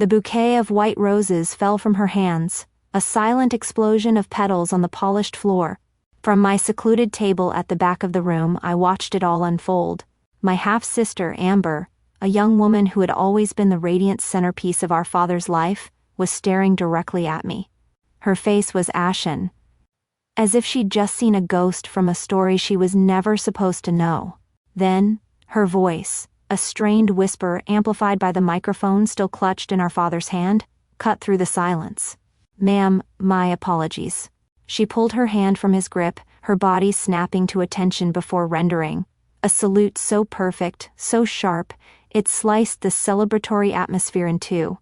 The bouquet of white roses fell from her hands, a silent explosion of petals on the polished floor. From my secluded table at the back of the room, I watched it all unfold. My half-sister, Amber, a young woman who had always been the radiant centerpiece of our father's life, was staring directly at me. Her face was ashen, as if she'd just seen a ghost from a story she was never supposed to know. Then, her voice, a strained whisper amplified by the microphone still clutched in our father's hand, cut through the silence. "Ma'am, my apologies." She pulled her hand from his grip, her body snapping to attention before rendering a salute so perfect, so sharp, it sliced the celebratory atmosphere in two.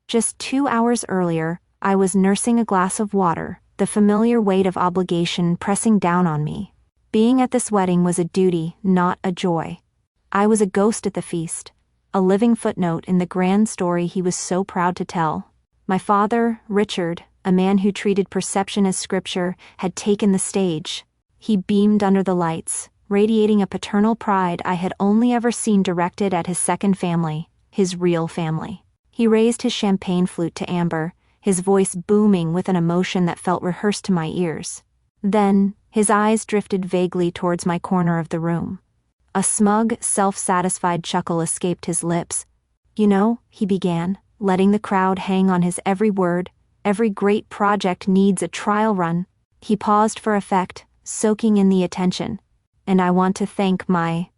Just 2 hours earlier, I was nursing a glass of water, the familiar weight of obligation pressing down on me. Being at this wedding was a duty, not a joy. I was a ghost at the feast, a living footnote in the grand story he was so proud to tell. My father, Richard, a man who treated perception as scripture, had taken the stage. He beamed under the lights, radiating a paternal pride I had only ever seen directed at his second family, his real family. He raised his champagne flute to Amber, his voice booming with an emotion that felt rehearsed to my ears. Then, his eyes drifted vaguely towards my corner of the room. A smug, self-satisfied chuckle escaped his lips. "You know," he began, letting the crowd hang on his every word, "every great project needs a trial run." He paused for effect, soaking in the attention. "And I want to thank my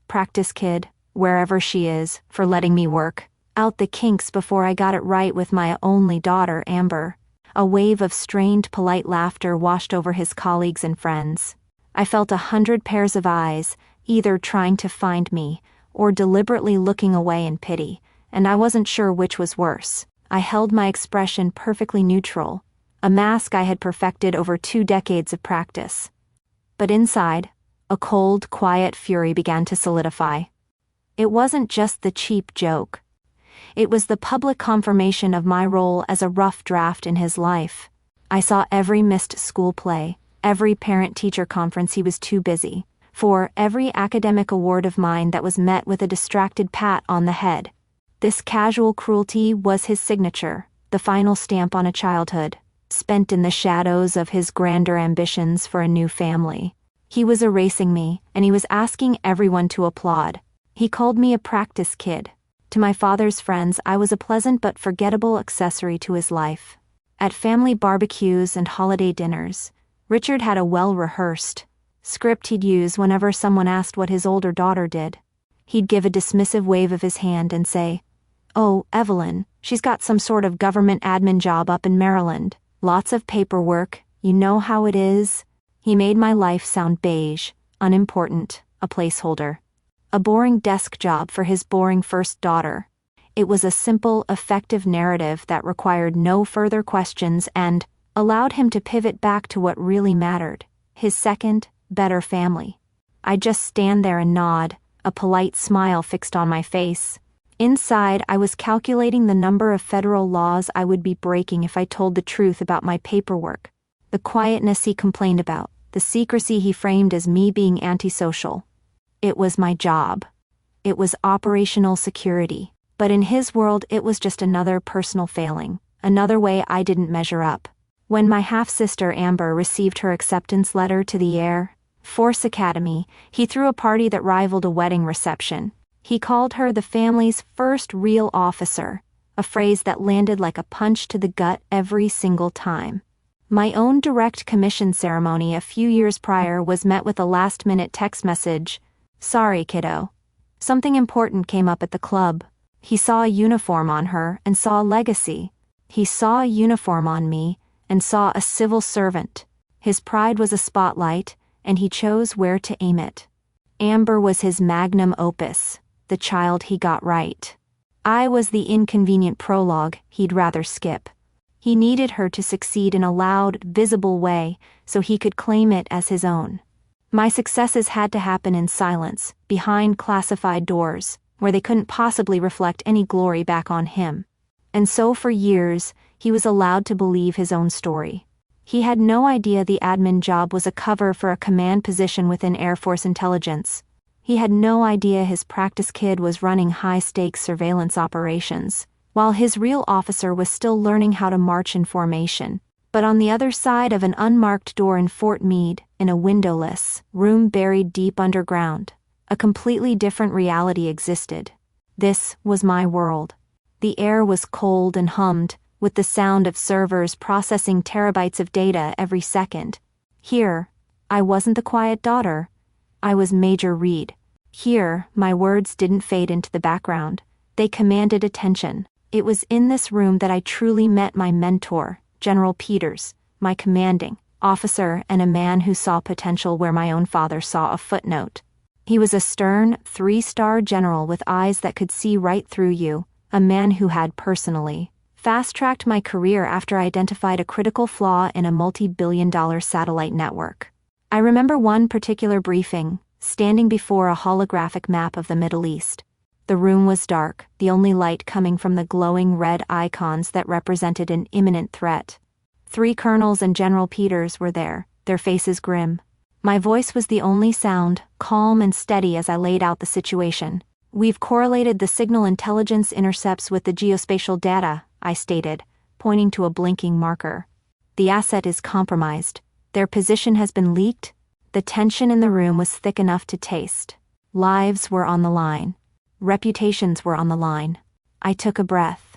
practice kid, wherever she is, for letting me work out the kinks before I got it right with my only daughter, Amber." A wave of strained, polite laughter washed over his colleagues and friends. I felt 100 pairs of eyes, either trying to find me, or deliberately looking away in pity, and I wasn't sure which was worse. I held my expression perfectly neutral, a mask I had perfected over 2 decades of practice. But inside, a cold, quiet fury began to solidify. It wasn't just the cheap joke. It was the public confirmation of my role as a rough draft in his life. I saw every missed school play, every parent-teacher conference he was too busy for, every academic award of mine that was met with a distracted pat on the head. This casual cruelty was his signature, the final stamp on a childhood, spent in the shadows of his grander ambitions for a new family. He was erasing me, and he was asking everyone to applaud. He called me a practice kid. To my father's friends, I was a pleasant but forgettable accessory to his life. At family barbecues and holiday dinners, Richard had a well-rehearsed script he'd use whenever someone asked what his older daughter did. He'd give a dismissive wave of his hand and say, "Oh, Evelyn, she's got some sort of government admin job up in Maryland. Lots of paperwork, you know how it is." He made my life sound beige, unimportant, a placeholder. A boring desk job for his boring first daughter. It was a simple, effective narrative that required no further questions and allowed him to pivot back to what really mattered, his second, better family. I'd just stand there and nod, a polite smile fixed on my face. Inside, I was calculating the number of federal laws I would be breaking if I told the truth about my paperwork. The quietness he complained about, the secrecy he framed as me being antisocial. It was my job. It was operational security. But in his world, it was just another personal failing, another way I didn't measure up. When my half-sister Amber received her acceptance letter to the Air Force Academy, he threw a party that rivaled a wedding reception. He called her the family's first real officer, a phrase that landed like a punch to the gut every single time. My own direct commission ceremony a few years prior was met with a last-minute text message, "Sorry, kiddo. Something important came up at the club." He saw a uniform on her and saw a legacy. He saw a uniform on me and saw a civil servant. His pride was a spotlight, and he chose where to aim it. Amber was his magnum opus, the child he got right. I was the inconvenient prologue he'd rather skip. He needed her to succeed in a loud, visible way so he could claim it as his own. My successes had to happen in silence, behind classified doors, where they couldn't possibly reflect any glory back on him. And so for years, he was allowed to believe his own story. He had no idea the admin job was a cover for a command position within Air Force intelligence. He had no idea his practice kid was running high-stakes surveillance operations. while his real officer was still learning how to march in formation. But on the other side of an unmarked door in Fort Meade, in a windowless room buried deep underground, a completely different reality existed. This was my world. The air was cold and hummed, with the sound of servers processing terabytes of data every second. Here, I wasn't the quiet daughter. I was Major Reed. Here, my words didn't fade into the background. They commanded attention. It was in this room that I truly met my mentor, General Peters, my commanding officer and a man who saw potential where my own father saw a footnote. He was a stern, 3-star general with eyes that could see right through you, a man who had personally fast-tracked my career after I identified a critical flaw in a multi-billion-dollar satellite network. I remember one particular briefing, standing before a holographic map of the Middle East. The room was dark, the only light coming from the glowing red icons that represented an imminent threat. 3 colonels and General Peters were there, their faces grim. My voice was the only sound, calm and steady as I laid out the situation. "We've correlated the signal intelligence intercepts with the geospatial data," I stated, pointing to a blinking marker. "The asset is compromised. Their position has been leaked." The tension in the room was thick enough to taste. Lives were on the line. Reputations were on the line. I took a breath.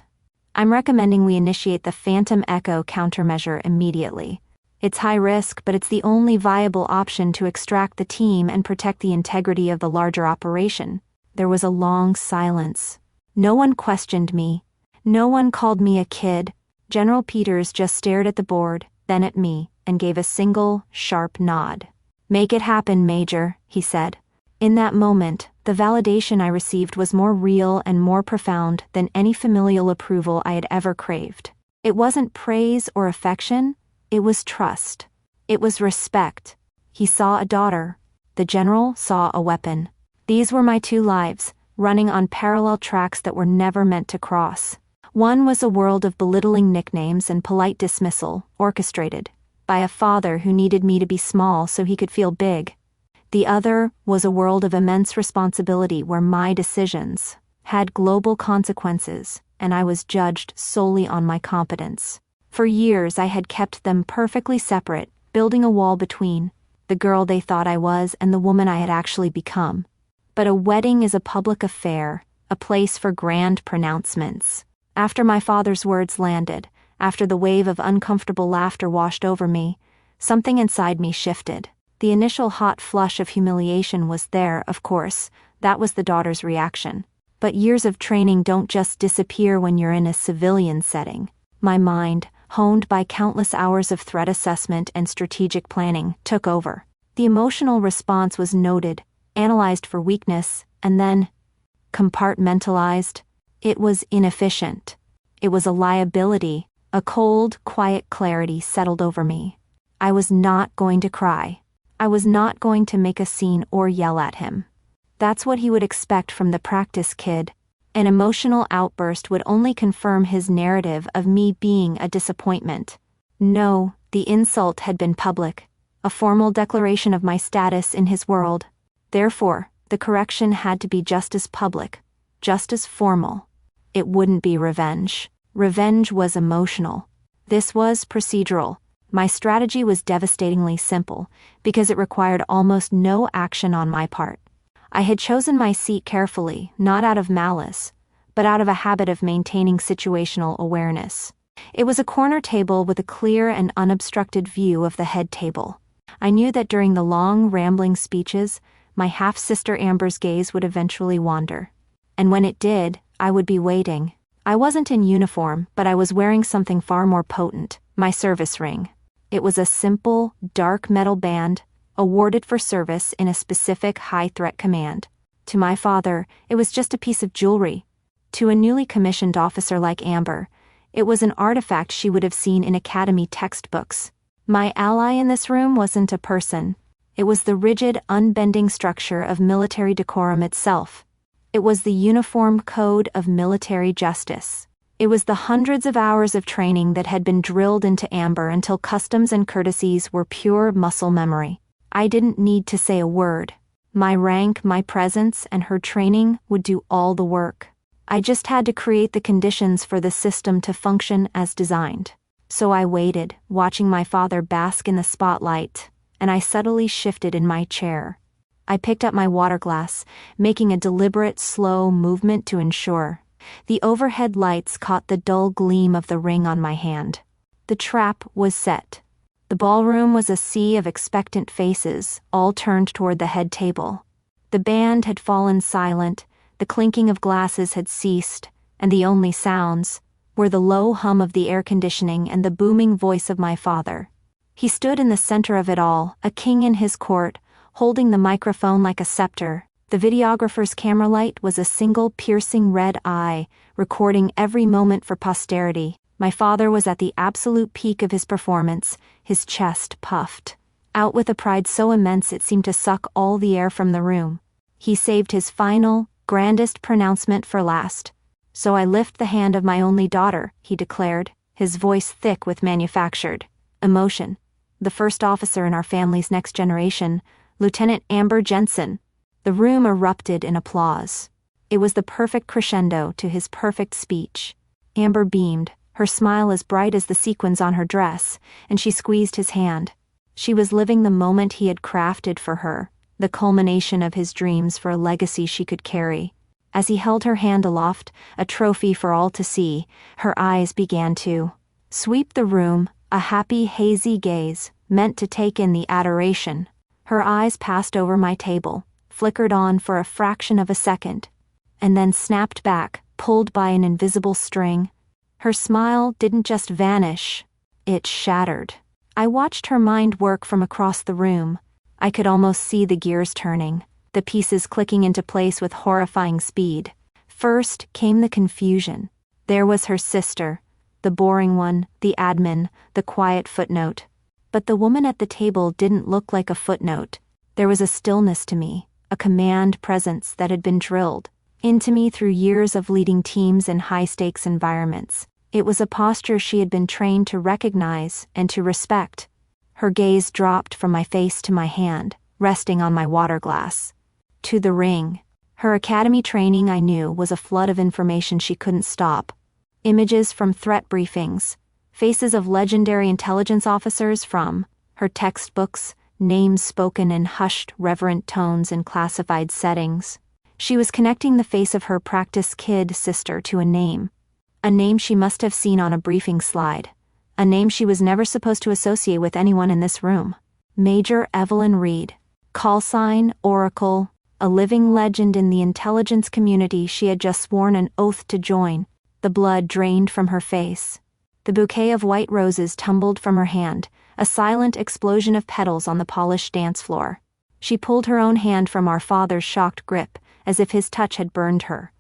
"I'm recommending we initiate the Phantom Echo countermeasure immediately. It's high risk, but it's the only viable option to extract the team and protect the integrity of the larger operation." There was a long silence. No one questioned me. No one called me a kid. General Peters just stared at the board, then at me, and gave a single, sharp nod. "Make it happen, Major," he said. In that moment, the validation I received was more real and more profound than any familial approval I had ever craved. It wasn't praise or affection, it was trust. It was respect. He saw a daughter. The general saw a weapon. These were my 2 lives, running on parallel tracks that were never meant to cross. One was a world of belittling nicknames and polite dismissal, orchestrated by a father who needed me to be small so he could feel big. The other was a world of immense responsibility where my decisions had global consequences, and I was judged solely on my competence. For years I had kept them perfectly separate, building a wall between the girl they thought I was and the woman I had actually become. But a wedding is a public affair, a place for grand pronouncements. After my father's words landed, after the wave of uncomfortable laughter washed over me, something inside me shifted. The initial hot flush of humiliation was there, of course, that was the daughter's reaction. But years of training don't just disappear when you're in a civilian setting. My mind, honed by countless hours of threat assessment and strategic planning, took over. The emotional response was noted, analyzed for weakness, and then compartmentalized. It was inefficient. It was a liability. A cold, quiet clarity settled over me. I was not going to cry. I was not going to make a scene or yell at him. That's what he would expect from the practice kid. An emotional outburst would only confirm his narrative of me being a disappointment. No, the insult had been public, a formal declaration of my status in his world. Therefore, the correction had to be just as public, just as formal. It wouldn't be revenge. Revenge was emotional. This was procedural. My strategy was devastatingly simple, because it required almost no action on my part. I had chosen my seat carefully, not out of malice, but out of a habit of maintaining situational awareness. It was a corner table with a clear and unobstructed view of the head table. I knew that during the long, rambling speeches, my half-sister Amber's gaze would eventually wander. And when it did, I would be waiting. I wasn't in uniform, but I was wearing something far more potent, my service ring. It was a simple, dark metal band, awarded for service in a specific high-threat command. To my father, it was just a piece of jewelry. To a newly commissioned officer like Amber, it was an artifact she would have seen in academy textbooks. My ally in this room wasn't a person. It was the rigid, unbending structure of military decorum itself. It was the uniform code of military justice. It was the hundreds of hours of training that had been drilled into Amber until customs and courtesies were pure muscle memory. I didn't need to say a word. My rank, my presence, and her training would do all the work. I just had to create the conditions for the system to function as designed. So I waited, watching my father bask in the spotlight, and I subtly shifted in my chair. I picked up my water glass, making a deliberate, slow movement to ensure. The overhead lights caught the dull gleam of the ring on my hand. The trap was set. The ballroom was a sea of expectant faces, all turned toward the head table. The band had fallen silent, the clinking of glasses had ceased, and the only sounds were the low hum of the air conditioning and the booming voice of my father. He stood in the center of it all, a king in his court, holding the microphone like a scepter. The videographer's camera light was a single piercing red eye, recording every moment for posterity. My father was at the absolute peak of his performance, his chest puffed out with a pride so immense it seemed to suck all the air from the room. He saved his final, grandest pronouncement for last. "So I lift the hand of my only daughter," he declared, his voice thick with manufactured emotion. "The first officer in our family's next generation, Lieutenant Amber Jensen." The room erupted in applause. It was the perfect crescendo to his perfect speech. Amber beamed, her smile as bright as the sequins on her dress, and she squeezed his hand. She was living the moment he had crafted for her, the culmination of his dreams for a legacy she could carry. As he held her hand aloft, a trophy for all to see, her eyes began to sweep the room, a happy, hazy gaze, meant to take in the adoration. Her eyes passed over my table, flickered on for a fraction of a second, and then snapped back, pulled by an invisible string. Her smile didn't just vanish, it shattered. I watched her mind work from across the room. I could almost see the gears turning, the pieces clicking into place with horrifying speed. First came the confusion. There was her sister, the boring one, the admin, the quiet footnote. But the woman at the table didn't look like a footnote. There was a stillness to me, a command presence that had been drilled into me through years of leading teams in high-stakes environments. It was a posture she had been trained to recognize and to respect. Her gaze dropped from my face to my hand, resting on my water glass. To the ring. Her academy training, I knew, was a flood of information she couldn't stop. Images from threat briefings, faces of legendary intelligence officers from her textbooks, names spoken in hushed, reverent tones in classified settings. She was connecting the face of her practice kid sister to a name she must have seen on a briefing slide, a name she was never supposed to associate with anyone in this room. Major Evelyn Reed. Call sign, Oracle, a living legend in the intelligence community she had just sworn an oath to join. The blood drained from her face. The bouquet of white roses tumbled from her hand, a silent explosion of petals on the polished dance floor. She pulled her own hand from our father's shocked grip, as if his touch had burned her.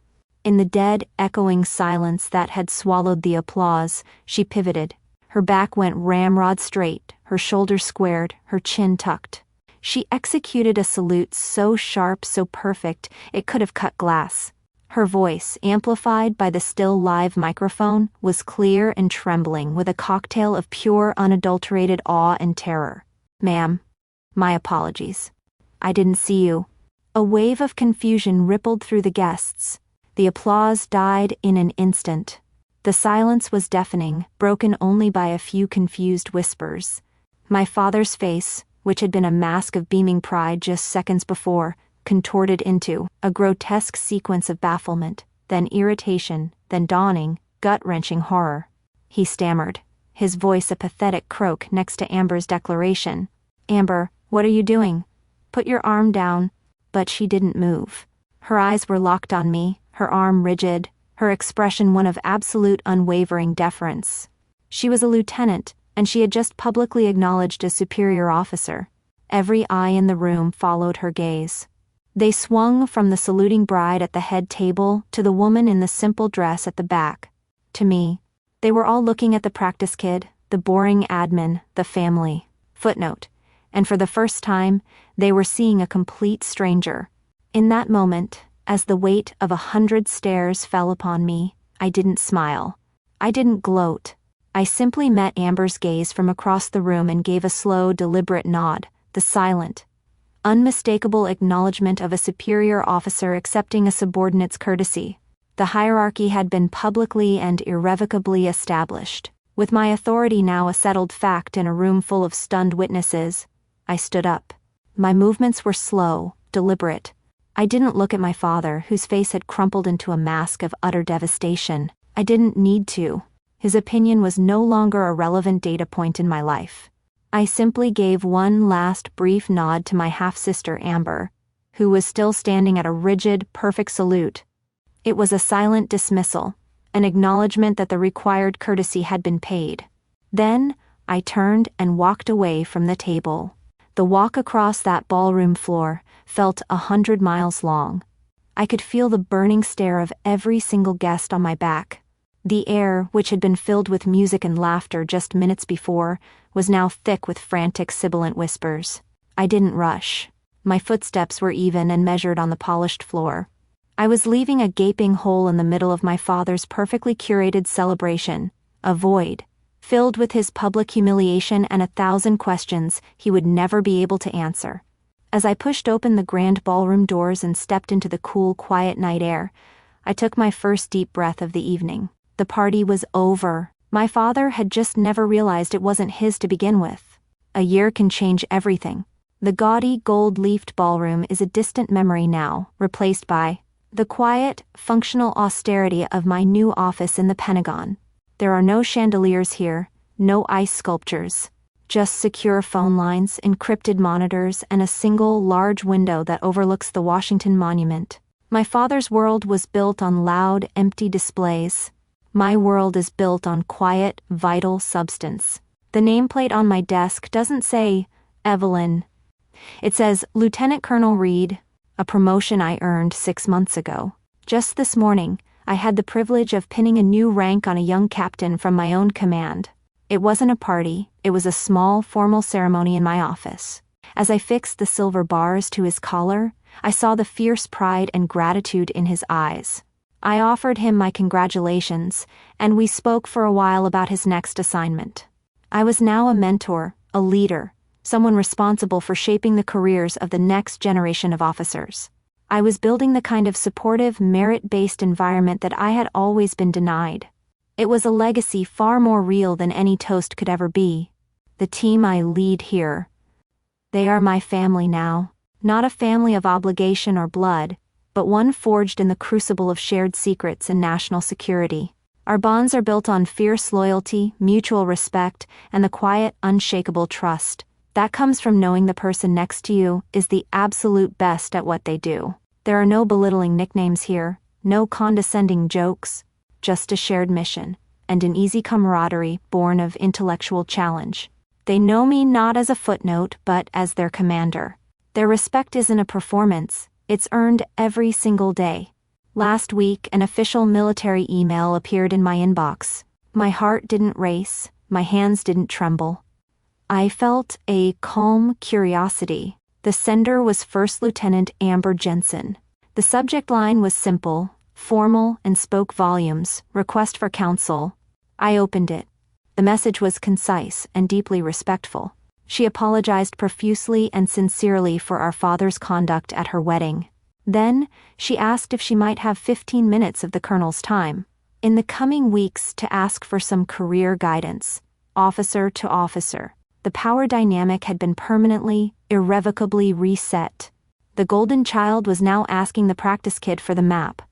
In the dead, echoing silence that had swallowed the applause, she pivoted. Her back went ramrod straight, her shoulders squared, her chin tucked. She executed a salute so sharp, so perfect, it could have cut glass. Her voice, amplified by the still live microphone, was clear and trembling with a cocktail of pure, unadulterated awe and terror. "Ma'am, my apologies. I didn't see you." A wave of confusion rippled through the guests. The applause died in an instant. The silence was deafening, broken only by a few confused whispers. My father's face, which had been a mask of beaming pride just seconds before, contorted into a grotesque sequence of bafflement, then irritation, then dawning, gut-wrenching horror. He stammered, his voice a pathetic croak next to Amber's declaration. "Amber, what are you doing? Put your arm down." But she didn't move. Her eyes were locked on me, her arm rigid, her expression one of absolute unwavering deference. She was a lieutenant, and she had just publicly acknowledged a superior officer. Every eye in the room followed her gaze. They swung from the saluting bride at the head table to the woman in the simple dress at the back. To me, they were all looking at the practice kid, the boring admin, the family. Footnote. And for the first time, they were seeing a complete stranger. In that moment, as the weight of 100 stares fell upon me, I didn't smile. I didn't gloat. I simply met Amber's gaze from across the room and gave a slow, deliberate nod, the silent, unmistakable acknowledgement of a superior officer accepting a subordinate's courtesy. The hierarchy had been publicly and irrevocably established. With my authority now a settled fact in a room full of stunned witnesses, I stood up. My movements were slow, deliberate. I didn't look at my father, whose face had crumpled into a mask of utter devastation. I didn't need to. His opinion was no longer a relevant data point in my life. I simply gave one last brief nod to my half-sister Amber, who was still standing at a rigid, perfect salute. It was a silent dismissal, an acknowledgement that the required courtesy had been paid. Then, I turned and walked away from the table. The walk across that ballroom floor felt 100 miles long. I could feel the burning stare of every single guest on my back. The air, which had been filled with music and laughter just minutes before, was now thick with frantic, sibilant whispers. I didn't rush. My footsteps were even and measured on the polished floor. I was leaving a gaping hole in the middle of my father's perfectly curated celebration, a void, filled with his public humiliation and 1,000 questions he would never be able to answer. As I pushed open the grand ballroom doors and stepped into the cool, quiet night air, I took my first deep breath of the evening. The party was over. My father had just never realized it wasn't his to begin with. A year can change everything. The gaudy, gold-leafed ballroom is a distant memory now, replaced by the quiet, functional austerity of my new office in the Pentagon. There are no chandeliers here, no ice sculptures, just secure phone lines, encrypted monitors, and a single, large window that overlooks the Washington Monument. My father's world was built on loud, empty displays. My world is built on quiet, vital substance. The nameplate on my desk doesn't say, Evelyn. It says, Lieutenant Colonel Reed, a promotion I earned 6 months ago. Just this morning, I had the privilege of pinning a new rank on a young captain from my own command. It wasn't a party, it was a small, formal ceremony in my office. As I fixed the silver bars to his collar, I saw the fierce pride and gratitude in his eyes. I offered him my congratulations, and we spoke for a while about his next assignment. I was now a mentor, a leader, someone responsible for shaping the careers of the next generation of officers. I was building the kind of supportive, merit-based environment that I had always been denied. It was a legacy far more real than any toast could ever be. The team I lead here. They are my family now. Not a family of obligation or blood, but one forged in the crucible of shared secrets and national security. Our bonds are built on fierce loyalty, mutual respect, and the quiet, unshakable trust that comes from knowing the person next to you is the absolute best at what they do. There are no belittling nicknames here, no condescending jokes, just a shared mission, and an easy camaraderie born of intellectual challenge. They know me not as a footnote, but as their commander. Their respect isn't a performance, it's earned every single day. Last week, an official military email appeared in my inbox. My heart didn't race, my hands didn't tremble. I felt a calm curiosity. The sender was First Lieutenant Amber Jensen. The subject line was simple, formal, and spoke volumes, request for counsel. I opened it. The message was concise and deeply respectful. She apologized profusely and sincerely for our father's conduct at her wedding. Then, she asked if she might have 15 minutes of the colonel's time in the coming weeks to ask for some career guidance, officer to officer. The power dynamic had been permanently, irrevocably reset. The golden child was now asking the practice kid for the map.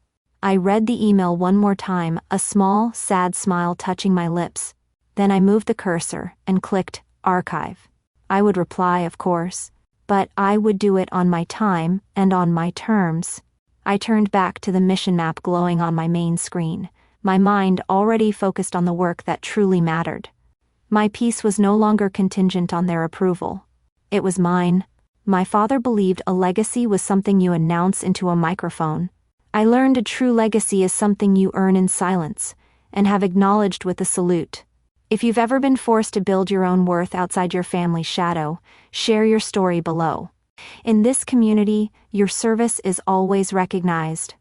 I read the email one more time, a small, sad smile touching my lips. Then I moved the cursor and clicked Archive. I would reply, of course, but I would do it on my time and on my terms. I turned back to the mission map glowing on my main screen, my mind already focused on the work that truly mattered. My peace was no longer contingent on their approval. It was mine. My father believed a legacy was something you announce into a microphone. I learned a true legacy is something you earn in silence, and have acknowledged with a salute. If you've ever been forced to build your own worth outside your family's shadow, share your story below. In this community, your service is always recognized.